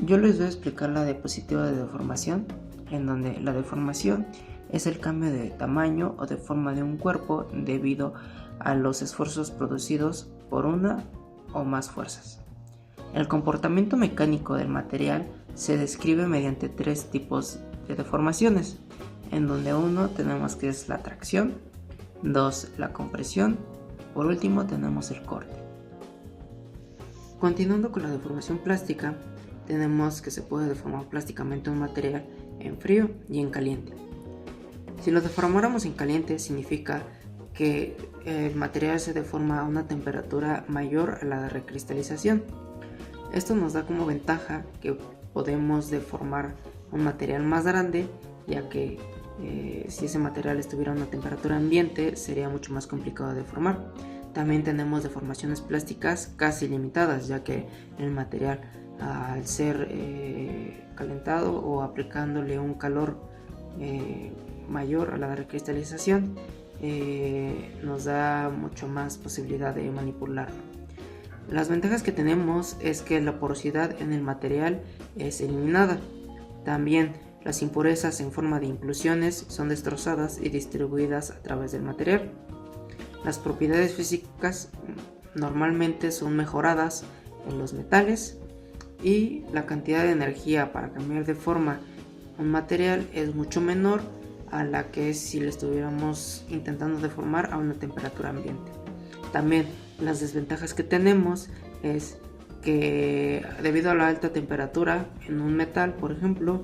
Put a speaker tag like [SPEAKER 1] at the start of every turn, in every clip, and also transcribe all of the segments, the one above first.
[SPEAKER 1] Yo les voy a explicar la diapositiva de deformación, en donde la deformación es el cambio de tamaño o de forma de un cuerpo debido a los esfuerzos producidos por una o más fuerzas. El comportamiento mecánico del material se describe mediante tres tipos de deformaciones, en donde uno tenemos que es la tracción, dos la compresión, por último tenemos el corte. Continuando con la deformación plástica, tenemos que se puede deformar plásticamente un material en frío y en caliente. Si lo deformáramos en caliente significa que el material se deforma a una temperatura mayor a la de recristalización. Esto nos da como ventaja que podemos deformar un material más grande, ya que si ese material estuviera a una temperatura ambiente sería mucho más complicado de deformar. También tenemos deformaciones plásticas casi limitadas, ya que el material al ser calentado o aplicándole un calor mayor a la de recristalización nos da mucho más posibilidad de manipularlo. Las ventajas que tenemos es que la porosidad en el material es eliminada. También las impurezas en forma de inclusiones son destrozadas y distribuidas a través del material. Las propiedades físicas normalmente son mejoradas en los metales y la cantidad de energía para cambiar de forma un material es mucho menor a la que es si lo estuviéramos intentando deformar a una temperatura ambiente. También las desventajas que tenemos es que debido a la alta temperatura en un metal, por ejemplo,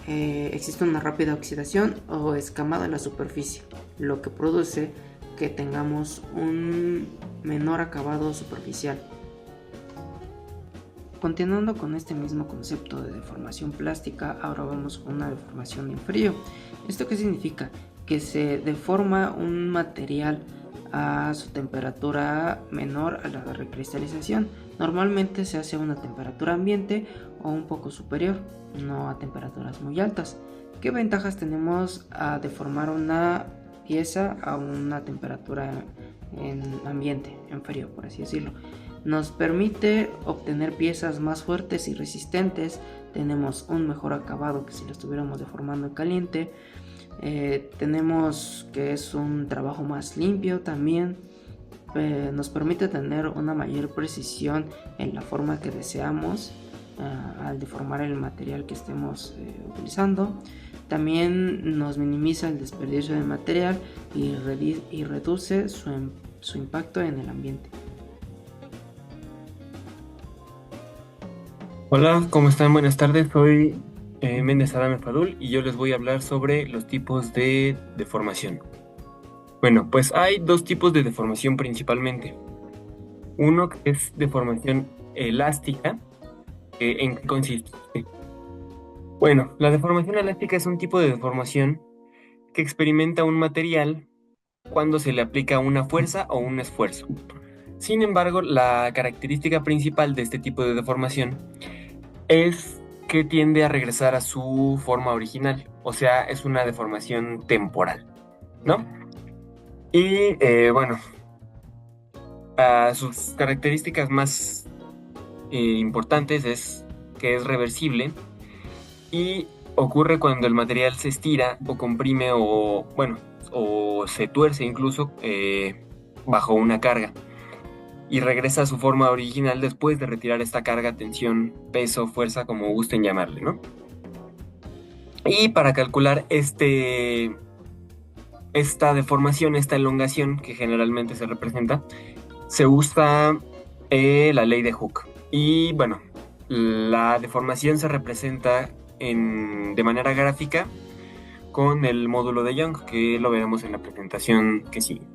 [SPEAKER 1] existe una rápida oxidación o escamado en la superficie, lo que produce que tengamos un menor acabado superficial. Continuando con este mismo concepto de deformación plástica, ahora vamos con una deformación en frío. ¿Esto qué significa? Que se deforma un material a su temperatura menor a la de recristalización. Normalmente se hace a una temperatura ambiente o un poco superior, no a temperaturas muy altas. ¿Qué ventajas tenemos a deformar una pieza a una temperatura en ambiente, en frío, por así decirlo? Nos permite obtener piezas más fuertes y resistentes. Tenemos un mejor acabado que si lo estuviéramos deformando en caliente. Tenemos que es un trabajo más limpio también. Nos permite tener una mayor precisión en la forma que deseamos al deformar el material que estemos utilizando. También nos minimiza el desperdicio de material y reduce su impacto en el ambiente.
[SPEAKER 2] Hola, ¿cómo están? Buenas tardes, soy Méndez Adame Fadul y yo les voy a hablar sobre los tipos de deformación. Bueno, pues hay dos tipos de deformación principalmente. Uno que es deformación elástica. ¿En qué consiste? Bueno, la deformación elástica es un tipo de deformación que experimenta un material cuando se le aplica una fuerza o un esfuerzo. Sin embargo, la característica principal de este tipo de deformación es que tiende a regresar a su forma original, o sea, es una deformación temporal, ¿no? Y bueno, sus características más importantes es que es reversible y ocurre cuando el material se estira o comprime o, bueno, o se tuerce incluso bajo una carga y regresa a su forma original después de retirar esta carga, tensión, peso, fuerza, como gusten llamarle, ¿no? Y para calcular esta deformación, esta elongación que generalmente se representa, se usa la ley de Hooke. Y bueno, la deformación se representa de manera gráfica con el módulo de Young, que lo veremos en la presentación que sigue.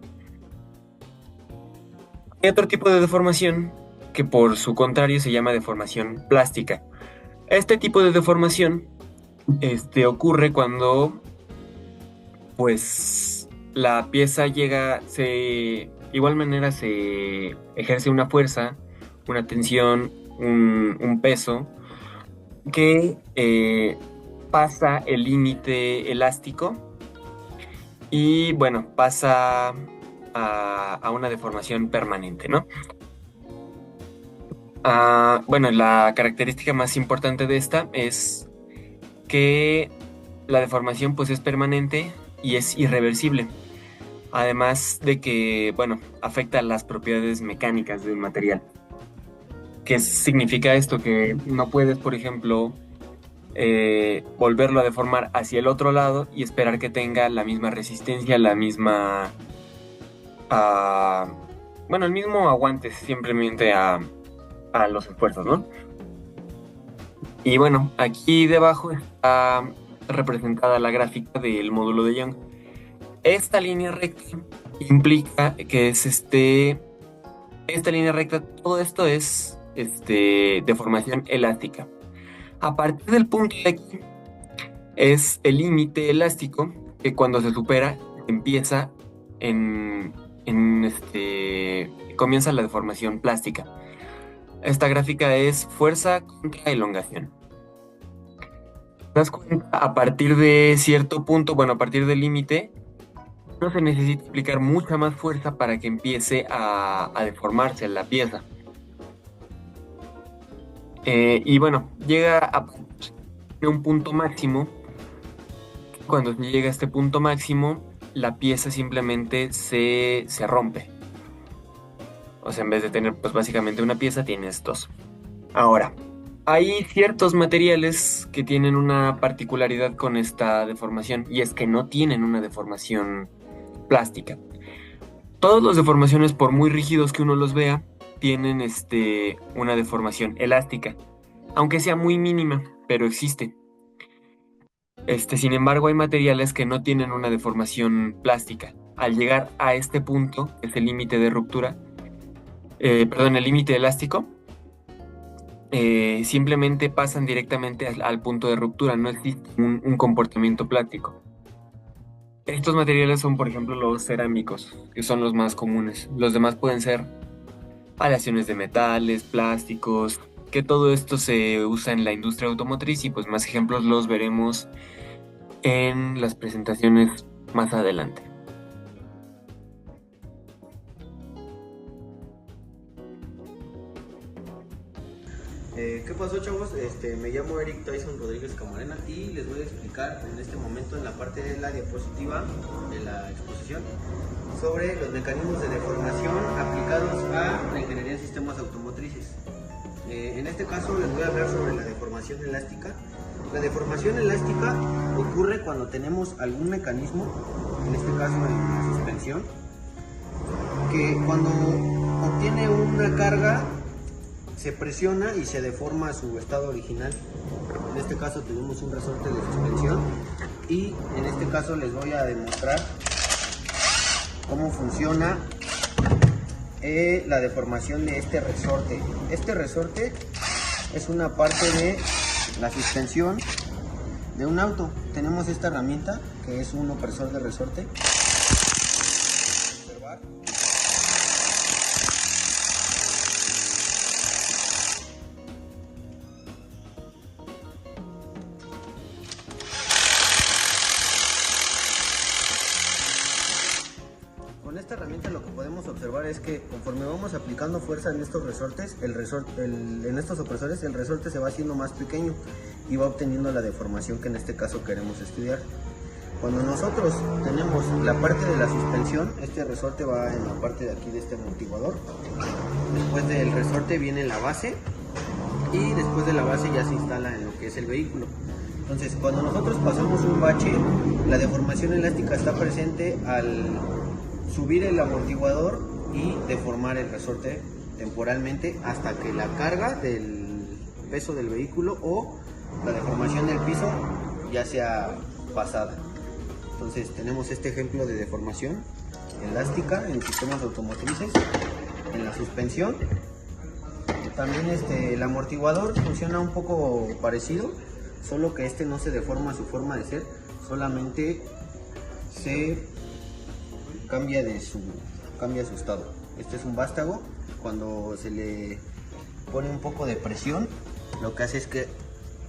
[SPEAKER 2] Hay otro tipo de deformación que por su contrario se llama deformación plástica. Este tipo de deformación ocurre cuando pues la pieza llega, de igual manera se ejerce una fuerza, una tensión, un peso que pasa el límite elástico y bueno, pasa a una deformación permanente, ¿no? Bueno, la característica más importante de esta es que la deformación pues es permanente y es irreversible. Además de que, bueno, afecta las propiedades mecánicas del material. ¿Qué significa esto? Que no puedes, por ejemplo, volverlo a deformar hacia el otro lado y esperar que tenga la misma resistencia, la misma... bueno, el mismo aguante simplemente a los esfuerzos, ¿no? Y bueno, aquí debajo está representada la gráfica del módulo de Young. Esta línea recta implica que es esta línea recta, todo esto es deformación elástica. A partir del punto de aquí es el límite elástico que cuando se supera empieza comienza la deformación plástica. Esta gráfica es fuerza contra elongación. ¿Te das cuenta? A partir de cierto punto, bueno, a partir del límite, no se necesita aplicar mucha más fuerza para que empiece a deformarse la pieza. Y bueno, llega a un punto máximo. Cuando se llega a este punto máximo, la pieza simplemente se rompe. O sea, en vez de tener pues básicamente una pieza, tienes dos. Ahora, hay ciertos materiales que tienen una particularidad con esta deformación, y es que no tienen una deformación plástica. Todas las deformaciones, por muy rígidos que uno los vea, tienen una deformación elástica, aunque sea muy mínima, pero existe. Sin embargo, hay materiales que no tienen una deformación plástica. Al llegar a este punto, que es el límite de ruptura, el límite elástico, simplemente pasan directamente al punto de ruptura, no existe un comportamiento plástico. Estos materiales son, por ejemplo, los cerámicos, que son los más comunes. Los demás pueden ser aleaciones de metales, plásticos, que todo esto se usa en la industria automotriz, y pues más ejemplos los veremos en las presentaciones más adelante.
[SPEAKER 3] ¿Qué pasó, chavos? Me llamo Eric Tyson Rodríguez Camarena y les voy a explicar en este momento, en la parte de la diapositiva de la exposición, sobre los mecanismos de deformación aplicados a la ingeniería en sistemas automotrices. En este caso les voy a hablar sobre la deformación elástica. La deformación elástica ocurre cuando tenemos algún mecanismo, en este caso en la suspensión, que cuando obtiene una carga se presiona y se deforma a su estado original. En este caso tenemos un resorte de suspensión y en este caso les voy a demostrar cómo funciona la deformación de este resorte. Este resorte es una parte de la suspensión de un auto. Tenemos esta herramienta que es un opresor de resorte. Observar. Con esta herramienta lo que podemos observar es que conforme vamos aplicando fuerza en estos resortes, en estos opresores, el resorte se va haciendo más pequeño y va obteniendo la deformación que en este caso queremos estudiar. Cuando nosotros tenemos la parte de la suspensión, este resorte va en la parte de aquí de este amortiguador. Después del resorte viene la base y después de la base ya se instala en lo que es el vehículo. Entonces, cuando nosotros pasamos un bache, la deformación elástica está presente al subir el amortiguador y deformar el resorte temporalmente hasta que la carga del peso del vehículo o la deformación del piso ya sea pasada. Entonces tenemos este ejemplo de deformación elástica en sistemas automotrices, en la suspensión. También el amortiguador funciona un poco parecido, solo que no se deforma su forma de ser, solamente se cambia su estado. Este es un vástago. Cuando se le pone un poco de presión, lo que hace es que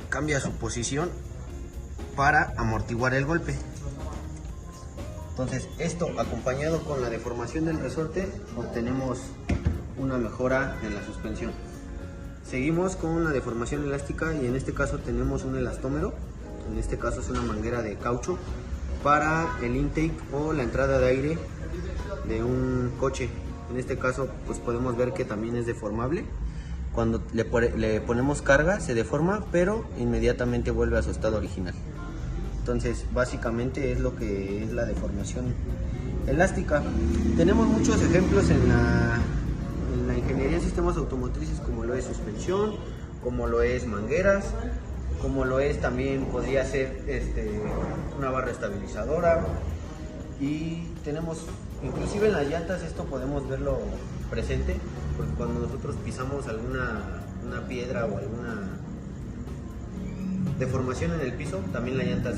[SPEAKER 3] cambia su posición para amortiguar el golpe. Entonces, esto acompañado con la deformación del resorte, obtenemos una mejora en la suspensión. Seguimos con la deformación elástica y en este caso tenemos un elastómero, en este caso es una manguera de caucho para el intake o la entrada de aire de un coche. En este caso pues podemos ver que también es deformable. Cuando le ponemos carga se deforma, pero inmediatamente vuelve a su estado original. Entonces básicamente es lo que es la deformación elástica. Tenemos muchos ejemplos en la ingeniería de sistemas automotrices, como lo es suspensión, como lo es mangueras, como lo es también podría ser una barra estabilizadora, y tenemos inclusive en las llantas esto podemos verlo presente, porque cuando nosotros pisamos una piedra o alguna deformación en el piso, también la llanta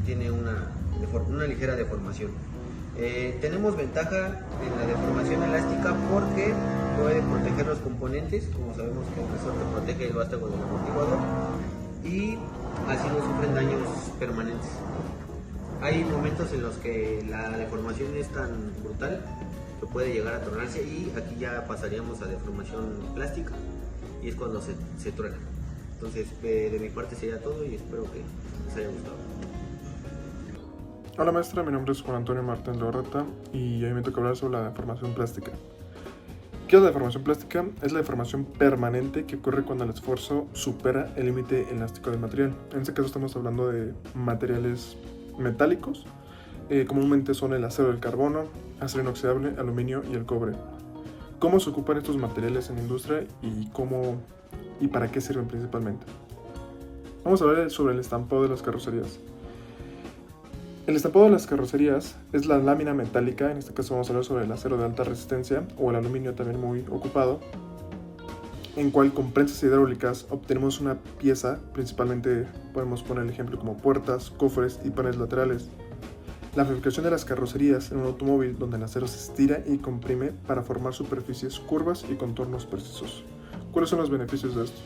[SPEAKER 3] tiene una ligera deformación. Tenemos ventaja en la deformación elástica porque puede proteger los componentes, como sabemos que el resorte protege el vástago del amortiguador y así no sufren daños permanentes. Hay momentos en los que la deformación es tan brutal que puede llegar a tornarse, y aquí ya pasaríamos a deformación plástica y es cuando se truena. Entonces de mi parte sería todo y espero que les haya gustado.
[SPEAKER 4] Hola maestra, mi nombre es Juan Antonio Martín Lorreta y hoy me toca hablar sobre la deformación plástica. ¿Qué es la deformación plástica? Es la deformación permanente que ocurre cuando el esfuerzo supera el límite elástico del material. En este caso estamos hablando de materiales metálicos, comúnmente son el acero, el carbono, acero inoxidable, aluminio y el cobre. ¿Cómo se ocupan estos materiales en la industria y para qué sirven principalmente? Vamos a hablar sobre el estampado de las carrocerías. El estampado de las carrocerías es la lámina metálica, en este caso vamos a hablar sobre el acero de alta resistencia o el aluminio también muy ocupado, en cual con prensas hidráulicas obtenemos una pieza, principalmente podemos poner el ejemplo como puertas, cofres y paneles laterales. La fabricación de las carrocerías en un automóvil donde el acero se estira y comprime para formar superficies curvas y contornos precisos. ¿Cuáles son los beneficios de esto?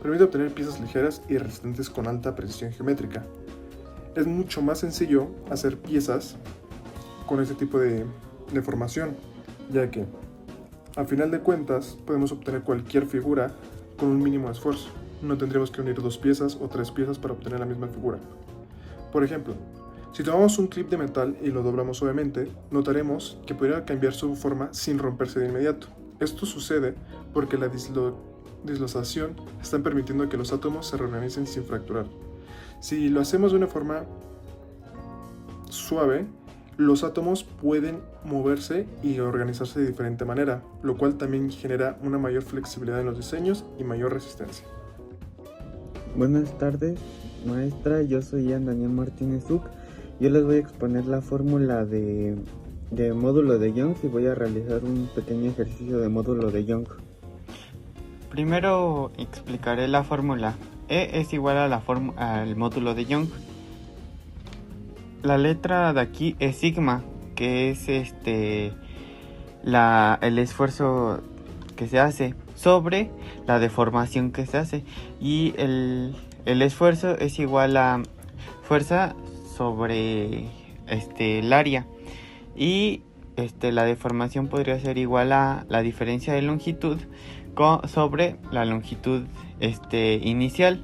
[SPEAKER 4] Permite obtener piezas ligeras y resistentes con alta precisión geométrica. Es mucho más sencillo hacer piezas con este tipo de formación, ya que a final de cuentas podemos obtener cualquier figura con un mínimo esfuerzo. No tendríamos que unir 2 piezas o 3 piezas para obtener la misma figura. Por ejemplo, si tomamos un clip de metal y lo doblamos suavemente, notaremos que podría cambiar su forma sin romperse de inmediato. Esto sucede porque la dislocación está permitiendo que los átomos se reorganicen sin fracturar. Si lo hacemos de una forma suave, los átomos pueden moverse y organizarse de diferente manera, lo cual también genera una mayor flexibilidad en los diseños y mayor resistencia.
[SPEAKER 5] Buenas tardes, maestra. Yo soy Ian Daniel Martínez Uc. Yo les voy a exponer la fórmula de módulo de Young y voy a realizar un pequeño ejercicio de módulo de Young.
[SPEAKER 6] Primero explicaré la fórmula. E es igual a al módulo de Young. La letra de aquí es sigma, que es el esfuerzo que se hace sobre la deformación que se hace, y el esfuerzo es igual a fuerza sobre el área, y la deformación podría ser igual a la diferencia de longitud sobre la longitud inicial,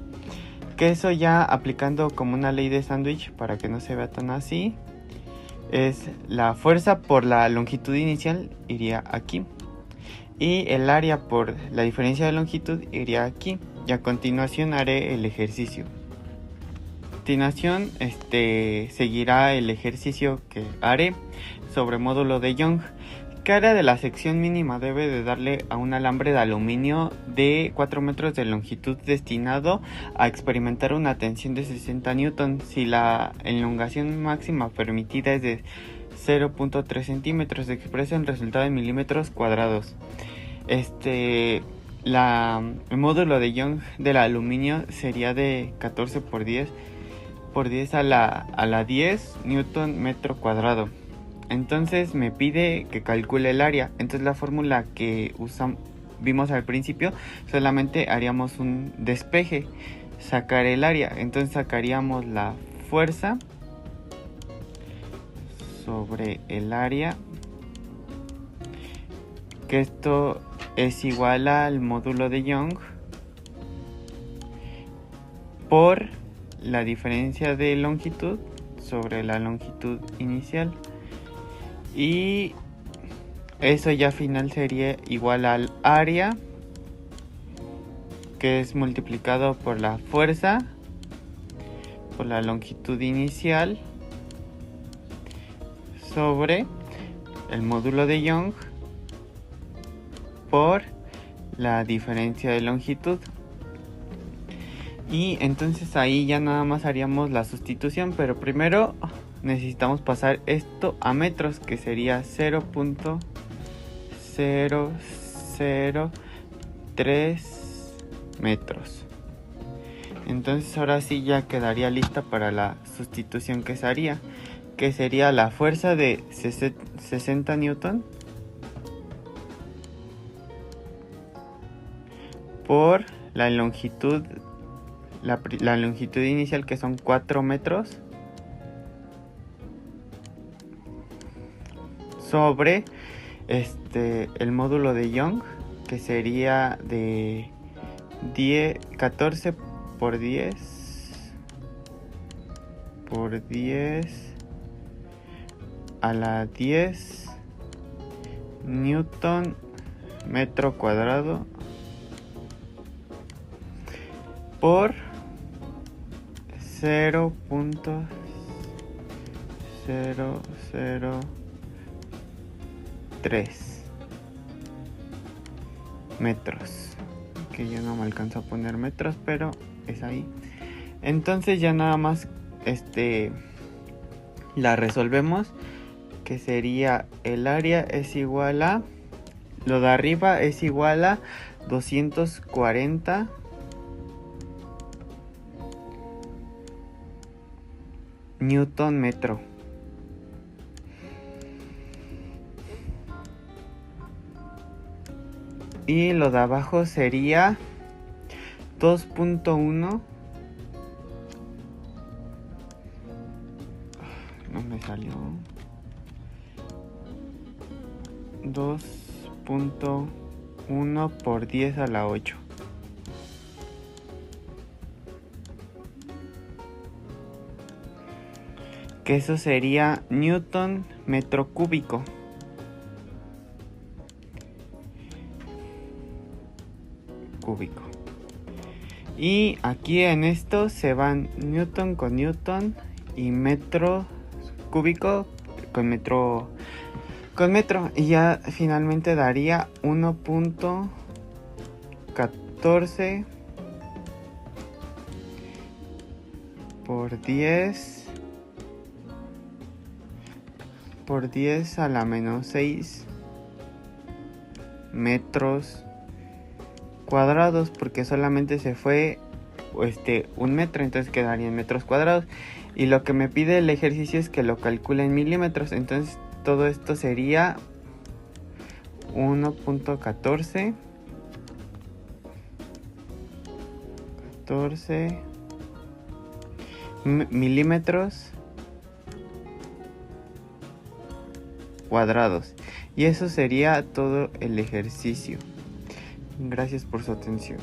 [SPEAKER 6] que eso ya aplicando como una ley de sándwich para que no se vea tan así, es la fuerza por la longitud inicial iría aquí y el área por la diferencia de longitud iría aquí, y a continuación haré el ejercicio. A continuación seguirá el ejercicio que haré sobre módulo de Young. ¿Qué área de la sección mínima debe de darle a un alambre de aluminio de 4 metros de longitud destinado a experimentar una tensión de 60 newton si la elongación máxima permitida es de 0.3 centímetros? Se expresa el resultado en milímetros cuadrados. El módulo de Young del aluminio sería de 14 por 10 a la 10 newton metro cuadrado. Entonces me pide que calcule el área. Entonces la fórmula que vimos al principio, solamente haríamos un despeje, sacar el área. Entonces sacaríamos la fuerza sobre el área, que esto es igual al módulo de Young por la diferencia de longitud sobre la longitud inicial, y eso ya final sería igual al área, que es multiplicado por la fuerza por la longitud inicial sobre el módulo de Young por la diferencia de longitud. Y entonces ahí ya nada más haríamos la sustitución, pero primero necesitamos pasar esto a metros, que sería 0.003 metros. Entonces ahora sí ya quedaría lista para la sustitución que se haría, que sería la fuerza de 60 newton por la longitud inicial, que son 4 metros, sobre el módulo de Young, que sería de 14 por 10 a la 10 newton metro cuadrado por 0.003 metros, que yo no me alcanzo a poner metros, pero es ahí. Entonces ya nada más la resolvemos, que sería el área es igual a, lo de arriba es igual a 240 newton metro, y lo de abajo sería 2.1, no me salió, 2.1 por 10 a la 8. Que eso sería newton metro cúbico. Y aquí en esto se van newton con newton y metro cúbico con metro, y ya finalmente daría 1.14 por 10 a la menos 6 metros cuadrados, porque solamente se fue un metro, entonces quedaría en metros cuadrados, y lo que me pide el ejercicio es que lo calcule en milímetros. Entonces todo esto sería 1.14 milímetros cuadrados, y eso sería todo el ejercicio. Gracias por su atención.